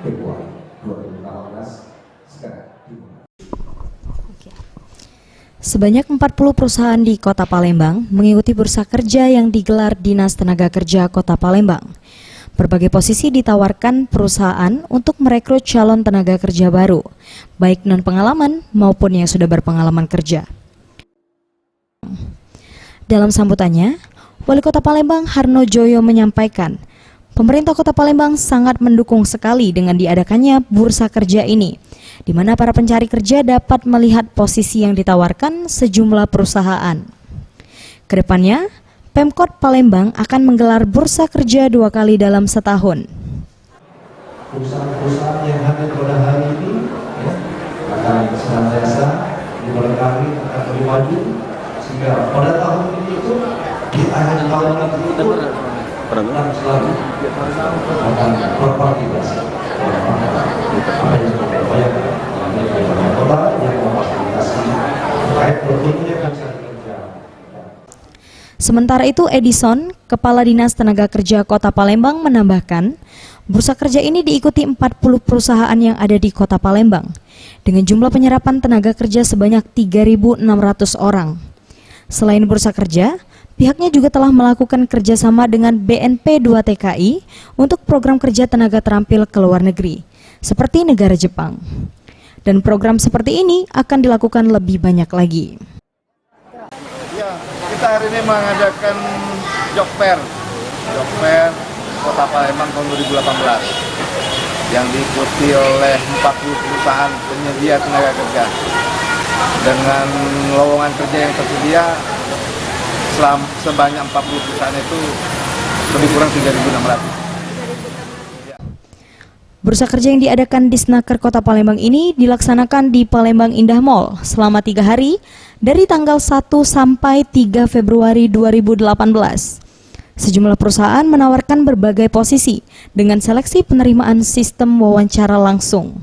Februari 2018 sekarang dimulai. Sebanyak 40 perusahaan di Kota Palembang mengikuti bursa kerja yang digelar Dinas Tenaga Kerja Kota Palembang. Berbagai posisi ditawarkan perusahaan untuk merekrut calon tenaga kerja baru, baik non-pengalaman maupun yang sudah berpengalaman kerja. Dalam sambutannya, Wali Kota Palembang Harno Joyo menyampaikan, pemerintah Kota Palembang sangat mendukung sekali dengan diadakannya bursa kerja ini, di mana para pencari kerja dapat melihat posisi yang ditawarkan sejumlah perusahaan. Kedepannya, Pemkot Palembang akan menggelar bursa kerja 2 kali dalam setahun. Perusahaan-perusahaan yang hadir pada hari ini akan senantiasa diberkahi, akan lebih maju, sehingga pada tahun ini itu di akhir tahun itu dan selalu akan berpartisipasi apa yang sudah dibayangkan oleh kota yang memfasilitasi terkait berbentuknya pencari kerja. Sementara itu, Edison, Kepala Dinas Tenaga Kerja Kota Palembang menambahkan, bursa kerja ini diikuti 40 perusahaan yang ada di Kota Palembang, dengan jumlah penyerapan tenaga kerja sebanyak 3.600 orang. Selain bursa kerja, pihaknya juga telah melakukan kerjasama dengan BNP 2 TKI untuk program kerja tenaga terampil ke luar negeri, seperti negara Jepang. Dan program seperti ini akan dilakukan lebih banyak lagi. Ya, kita hari ini mengadakan job fair Kota Palembang tahun 2018 yang diikuti oleh 40 perusahaan penyedia tenaga kerja dengan lowongan kerja yang tersedia sebanyak 40 perusahaan itu lebih kurang 3.600. Bursa kerja yang diadakan di Snaker Kota Palembang ini dilaksanakan di Palembang Indah Mall selama 3 hari dari tanggal 1 sampai 3 Februari 2018. Sejumlah perusahaan menawarkan berbagai posisi dengan seleksi penerimaan sistem wawancara langsung.